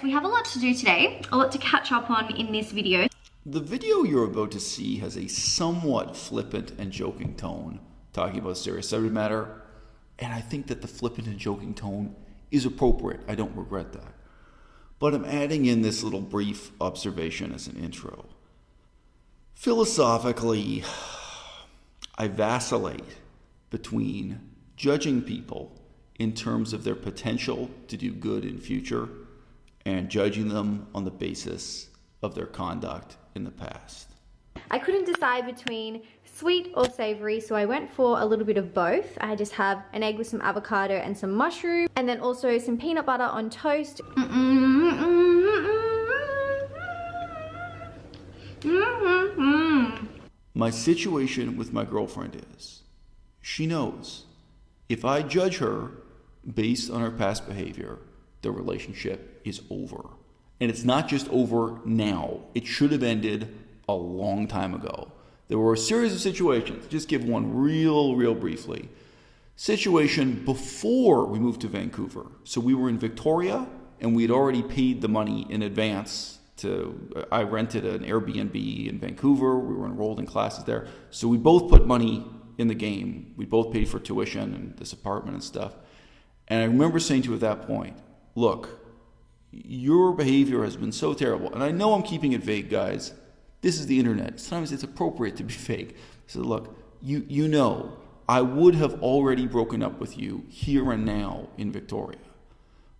We have a lot to do today, a lot to catch up on in this video. The video you're about to see has a somewhat flippant and joking tone, talking about serious subject matter, and I think that the flippant and joking tone is appropriate. I don't regret that. But I'm adding in this little brief observation as an intro. Philosophically, I vacillate between judging people in terms of their potential to do good in future and judging them on the basis of their conduct in the past. I couldn't decide between sweet or savory, so I went for a little bit of both. I just have an egg with some avocado and some mushroom, and then also some peanut butter on toast. My situation with my girlfriend is, she knows if I judge her based on her past behavior, the relationship is over. And it's not just over now. It should have ended a long time ago. There were a series of situations. Just give one real briefly. Situation before we moved to Vancouver. So we were in Victoria and we had already paid the money in advance I rented an Airbnb in Vancouver. We were enrolled in classes there. So we both put money in the game. We both paid for tuition and this apartment and stuff. And I remember saying to her at that point, look, your behavior has been so terrible. And I know I'm keeping it vague, guys. This is the internet. Sometimes it's appropriate to be vague. So look, you know, I would have already broken up with you here and now in Victoria.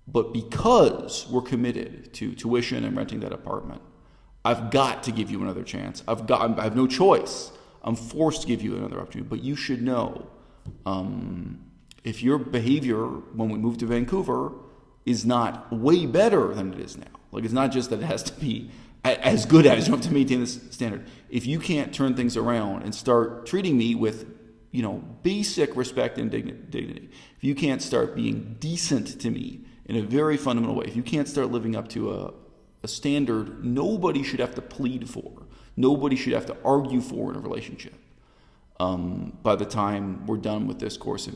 But because we're committed to tuition and renting that apartment, I've got to give you another chance. I have no choice. I'm forced to give you another opportunity. But you should know, if your behavior when we moved to Vancouver is not way better than it is now. Like, it's not just that it has to be as good as, you have to maintain this standard. If you can't turn things around and start treating me with, basic respect and dignity, if you can't start being decent to me in a very fundamental way, if you can't start living up to a standard nobody should have to plead for, nobody should have to argue for in a relationship, by the time we're done with this course in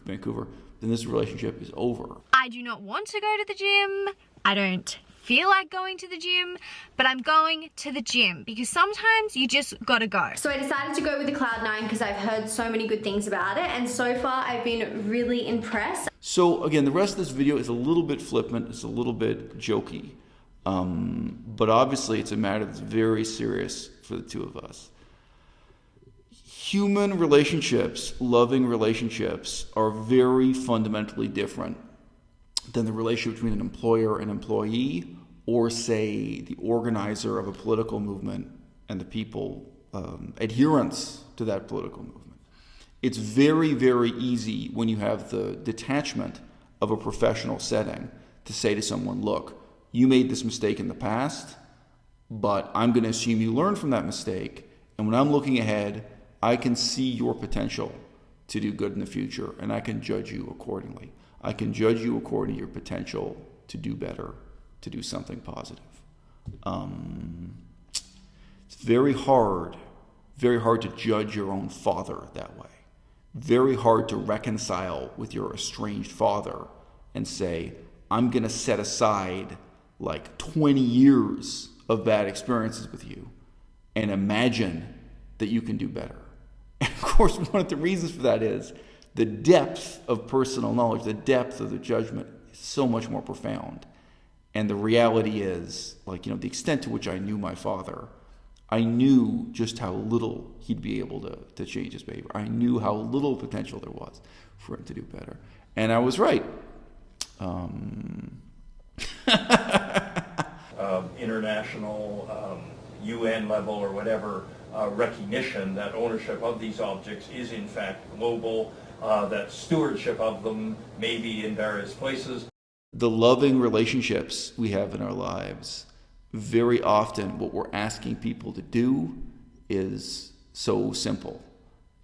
Vancouver, then this relationship is over. I do not want to go to the gym. I don't feel like going to the gym, but I'm going to the gym because sometimes you just gotta go. So I decided to go with the Cloud9 because I've heard so many good things about it, and so far I've been really impressed. So again, the rest of this video is a little bit flippant, it's a little bit jokey, but obviously it's a matter that's very serious for the two of us. Human relationships, loving relationships, are very fundamentally different than the relationship between an employer and employee, or say the organizer of a political movement and the people, adherents to that political movement. It's very easy when you have the detachment of a professional setting to say to someone, look, you made this mistake in the past, but I'm going to assume you learned from that mistake, and when I'm looking ahead, I can see your potential to do good in the future, and I can judge you accordingly. I can judge you according to your potential to do better, to do something positive. It's very hard to judge your own father that way. Very hard to reconcile with your estranged father and say, I'm going to set aside like 20 years of bad experiences with you and imagine that you can do better. And of course, one of the reasons for that is the depth of personal knowledge, the depth of the judgment is so much more profound. And the reality is, the extent to which I knew my father, I knew just how little he'd be able to change his behavior. I knew how little potential there was for him to do better. And I was right. International, UN level or whatever, recognition that ownership of these objects is in fact global, that stewardship of them may be in various places. The loving relationships we have in our lives, very often what we're asking people to do is so simple.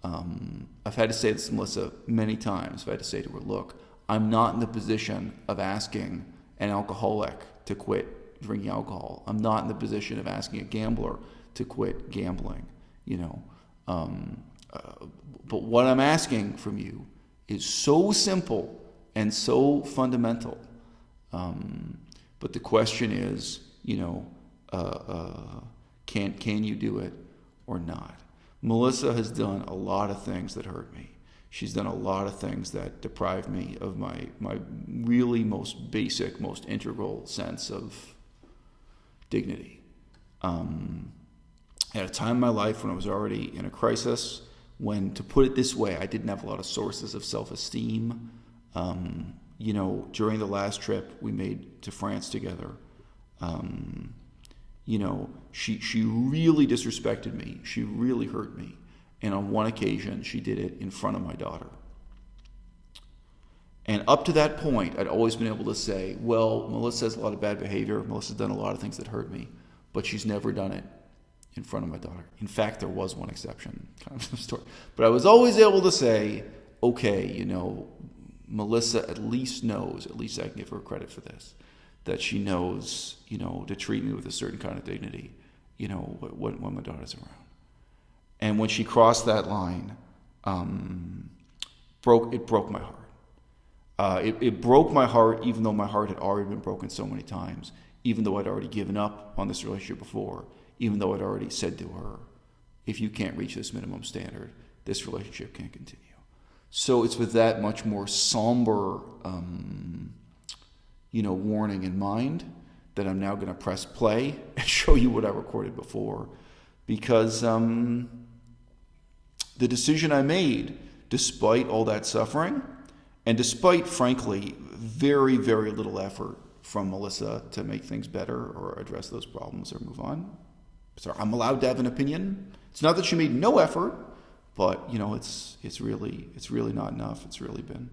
I've had to say this to Melissa many times. I've had to say to her, look, I'm not in the position of asking an alcoholic to quit drinking alcohol. I'm not in the position of asking a gambler to quit gambling, but what I'm asking from you is so simple and so fundamental. But the question is, can you do it or not? Melissa has done a lot of things that hurt me. She's done a lot of things that deprive me of my really most basic, most integral sense of dignity. At a time in my life when I was already in a crisis, when, to put it this way, I didn't have a lot of sources of self-esteem. During the last trip we made to France together, she really disrespected me. She really hurt me. And on one occasion, she did it in front of my daughter. And up to that point, I'd always been able to say, well, Melissa has a lot of bad behavior. Melissa's done a lot of things that hurt me, but she's never done it in front of my daughter. In fact, there was one exception, kind of story. But I was always able to say, okay, Melissa at least knows, at least I can give her credit for this, that she knows, to treat me with a certain kind of dignity, when my daughter's around. And when she crossed that line, it broke my heart. It broke my heart, even though my heart had already been broken so many times, even though I'd already given up on this relationship before, even though I'd already said to her, if you can't reach this minimum standard, this relationship can't continue. So it's with that much more somber, warning in mind that I'm now going to press play and show you what I recorded before, because the decision I made, despite all that suffering, and despite, frankly, very, very little effort from Melissa to make things better or address those problems or move on. So I'm allowed to have an opinion. It's not that she made no effort, but it's really not enough. It's really been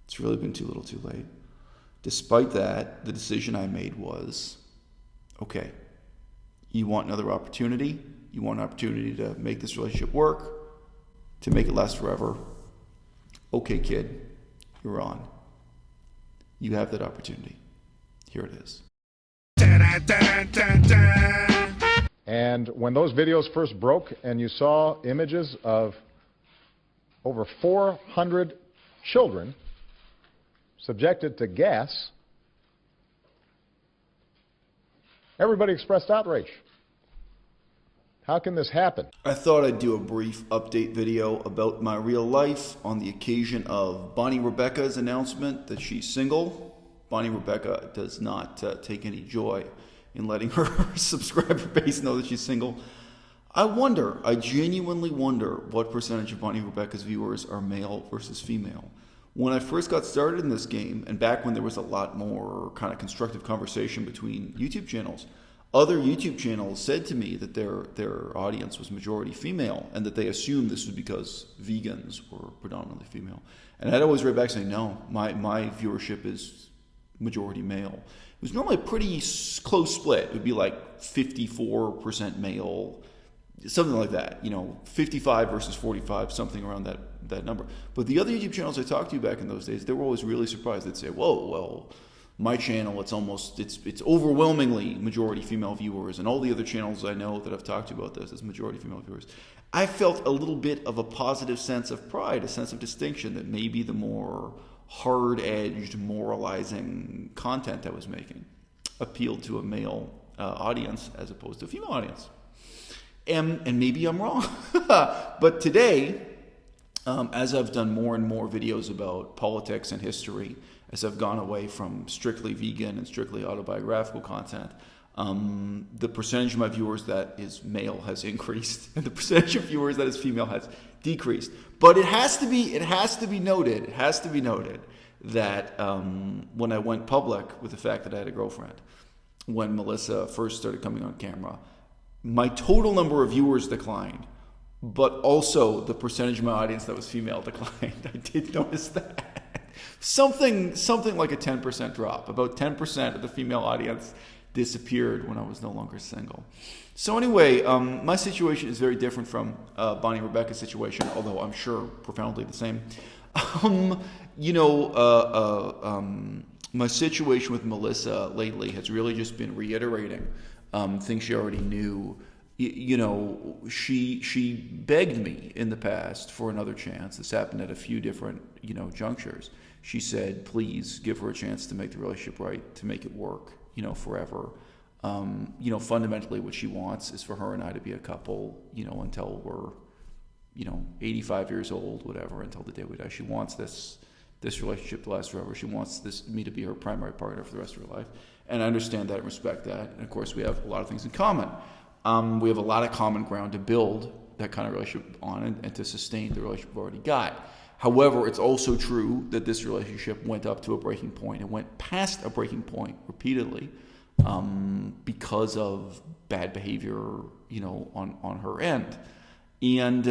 too little, too late. Despite that, the decision I made was, okay, you want another opportunity? You want an opportunity to make this relationship work, to make it last forever? Okay, kid, you're on. You have that opportunity. Here it is. And when those videos first broke and you saw images of over 400 children subjected to gas, everybody expressed outrage. How can this happen? I thought I'd do a brief update video about my real life on the occasion of Bonny Rebecca's announcement that she's single. Bonny Rebecca does not take any joy in letting her subscriber base know that she's single. I genuinely wonder what percentage of Bonny Rebecca's viewers are male versus female. When I first got started in this game, and back when there was a lot more kind of constructive conversation between YouTube channels, other YouTube channels said to me that their audience was majority female, and that they assumed this was because vegans were predominantly female. And I'd always write back saying, no, my viewership is majority male. It was normally a pretty close split. It would be like 54% male, something like that. 55 versus 45, something around that number. But the other YouTube channels I talked to back in those days, they were always really surprised. They'd say, whoa, well, my channel, it's overwhelmingly majority female viewers, and all the other channels I know that I've talked to about this is majority female viewers. I felt a little bit of a positive sense of pride, a sense of distinction, that maybe the more hard-edged, moralizing content I was making appealed to a male audience as opposed to a female audience. And maybe I'm wrong. But today, as I've done more and more videos about politics and history, as I've gone away from strictly vegan and strictly autobiographical content, the percentage of my viewers that is male has increased, and the percentage of viewers that is female has decreased. But it has to be noted that when I went public with the fact that I had a girlfriend, when Melissa first started coming on camera, my total number of viewers declined, but also the percentage of my audience that was female declined. I did notice that. Something like a 10% drop. About 10% of the female audience disappeared when I was no longer single. So anyway, my situation is very different from Bonny Rebecca's situation, although I'm sure profoundly the same. My situation with Melissa lately has really just been reiterating things she already knew. She begged me in the past for another chance. This happened at a few different, junctures. She said, please give her a chance to make the relationship right, to make it work. forever. Fundamentally what she wants is for her and I to be a couple, until we're, 85 years old, whatever, until the day we die. She wants this relationship to last forever. She wants me to be her primary partner for the rest of her life. And I understand that and respect that. And of course, we have a lot of things in common. We have a lot of common ground to build that kind of relationship on and to sustain the relationship we've already got. However, it's also true that this relationship went up to a breaking point and went past a breaking point repeatedly because of bad behavior, on her end. And,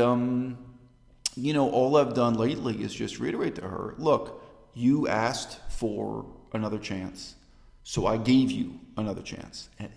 all I've done lately is just reiterate to her, look, you asked for another chance, so I gave you another chance. And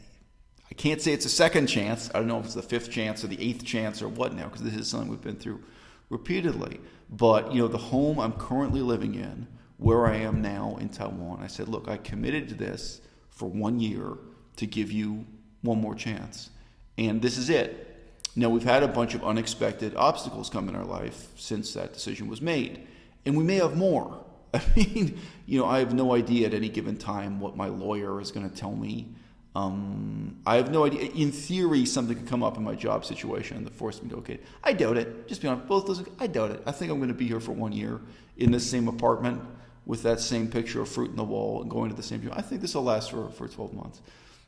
I can't say it's a second chance. I don't know if it's the fifth chance or the eighth chance or what now, because this is something we've been through repeatedly. But, the home I'm currently living in, where I am now in Taiwan, I said, look, I committed to this for 1 year to give you one more chance. And this is it. Now, we've had a bunch of unexpected obstacles come in our life since that decision was made. And we may have more. I mean, I have no idea at any given time what my lawyer is going to tell me. I have no idea. In theory, something could come up in my job situation that forced me to okay. I doubt it. Just be honest. Both those, I doubt it. I think I'm going to be here for 1 year in this same apartment with that same picture of fruit in the wall and going to the same job. I think this will last for 12 months.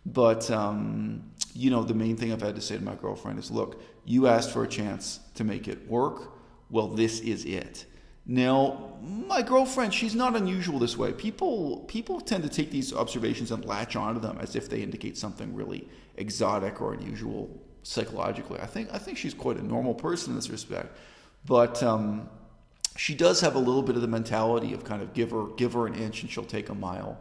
But, the main thing I've had to say to my girlfriend is, look, you asked for a chance to make it work. Well, this is it. Now, my girlfriend, she's not unusual this way. People tend to take these observations and latch onto them as if they indicate something really exotic or unusual psychologically. I think she's quite a normal person in this respect. But she does have a little bit of the mentality of kind of give her an inch and she'll take a mile.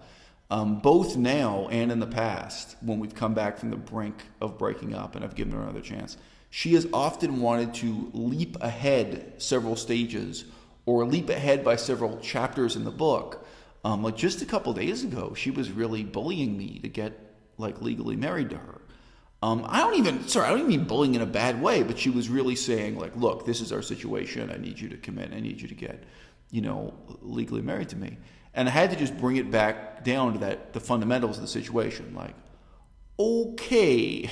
Both now and in the past, when we've come back from the brink of breaking up and I've given her another chance, she has often wanted to leap ahead several stages or leap ahead by several chapters in the book. Like just a couple days ago, she was really bullying me to get legally married to her. I don't even mean bullying in a bad way, but she was really saying look, this is our situation. I need you to commit. I need you to get, legally married to me. And I had to just bring it back down to the fundamentals of the situation. Okay,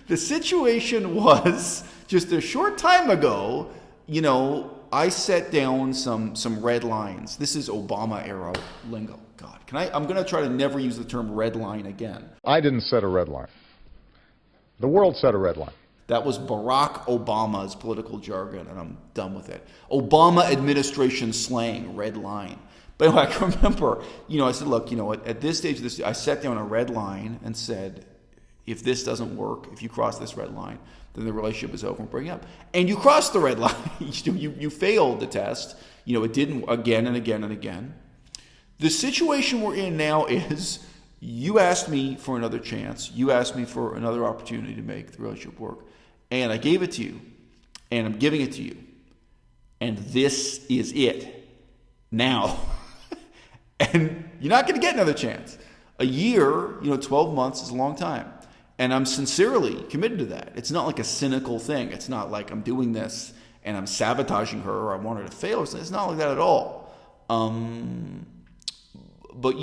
the situation was just a short time ago, I set down some red lines. This is Obama era lingo. God, I'm going to try to never use the term red line again. I didn't set a red line. The world set a red line. That was Barack Obama's political jargon, and I'm done with it. Obama administration slang, red line. But anyway, I can remember, I said, look, at this stage of this, I set down a red line and said, if this doesn't work, if you cross this red line, then the relationship is over and breaking up. And you crossed the red line. You failed the test. It didn't again and again and again. The situation we're in now is you asked me for another chance. You asked me for another opportunity to make the relationship work. And I gave it to you. And I'm giving it to you. And this is it. Now. And you're not going to get another chance. A year, 12 months is a long time. And I'm sincerely committed to that. It's not like a cynical thing. It's not like I'm doing this and I'm sabotaging her or I want her to fail. It's not like that at all. But,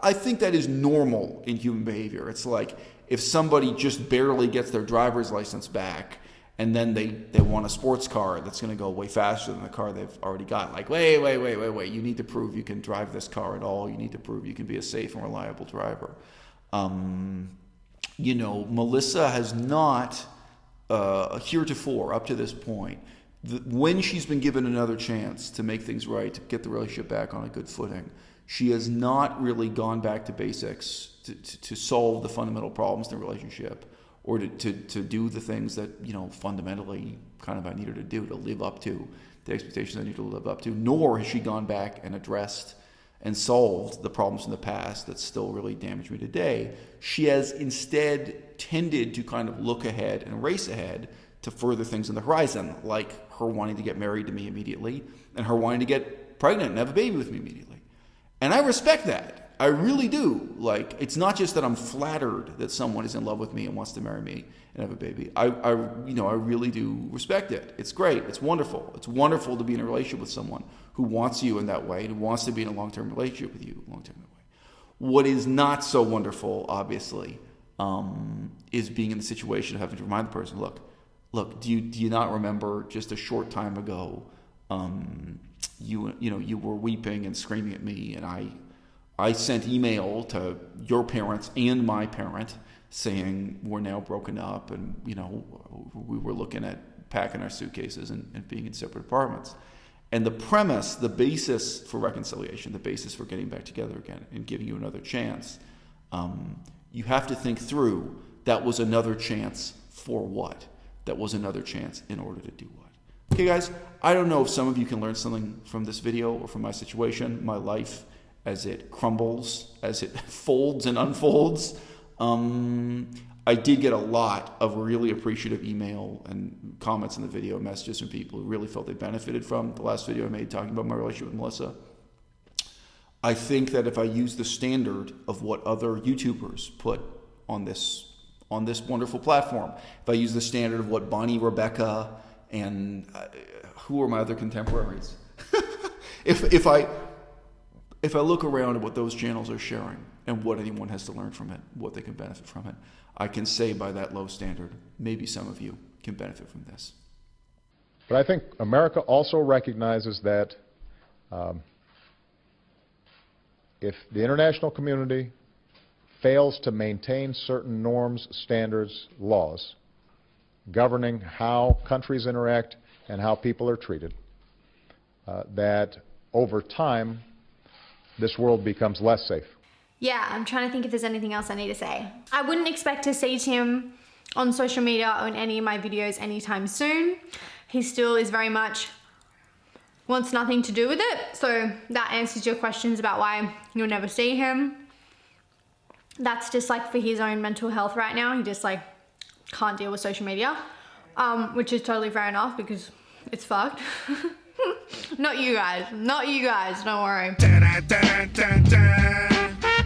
I think that is normal in human behavior. It's like if somebody just barely gets their driver's license back and then they want a sports car that's going to go way faster than the car they've already got. Wait. You need to prove you can drive this car at all. You need to prove you can be a safe and reliable driver. Melissa has not, heretofore, up to this point, when she's been given another chance to make things right, to get the relationship back on a good footing, she has not really gone back to basics to solve the fundamental problems in the relationship or to do the things that, fundamentally kind of I need her to do, to live up to the expectations I need to live up to, nor has she gone back and addressed and solved the problems in the past that still really damage me today. She has instead tended to kind of look ahead and race ahead to further things on the horizon, like her wanting to get married to me immediately and her wanting to get pregnant and have a baby with me immediately. And I respect that. I really do. It's not just that I'm flattered that someone is in love with me and wants to marry me and have a baby. I really do respect it. It's great. It's wonderful. It's wonderful to be in a relationship with someone who wants you in that way and who wants to be in a long-term relationship with you long-term that way. What is not so wonderful, obviously, is being in the situation of having to remind the person, look, do you not remember just a short time ago, you were weeping and screaming at me, and I sent email to your parents and my parent saying we're now broken up, and we were looking at packing our suitcases and being in separate apartments. And the premise, the basis for reconciliation, the basis for getting back together again and giving you another chance, you have to think through, that was another chance for what? That was another chance in order to do what? Okay, guys, I don't know if some of you can learn something from this video or from my situation, my life as it crumbles, as it folds and unfolds. I did get a lot of really appreciative email and comments in the video, messages from people who really felt they benefited from the last video I made talking about my relationship with Melissa. I think that if I use the standard of what other YouTubers put on this wonderful platform, if I use the standard of what Bonny Rebecca and who are my other contemporaries, if I look around at what those channels are sharing and what anyone has to learn from it, what they can benefit from it, I can say by that low standard, maybe some of you can benefit from this. But I think America also recognizes that if the international community fails to maintain certain norms, standards, laws governing how countries interact and how people are treated, that over time this world becomes less safe. Yeah, I'm trying to think if there's anything else I need to say. I wouldn't expect to see Tim on social media or in any of my videos anytime soon. He still is very much wants nothing to do with it. So that answers your questions about why you'll never see him. That's just like for his own mental health right now. He just like can't deal with social media, which is totally fair enough because it's fucked. Not you guys, don't worry.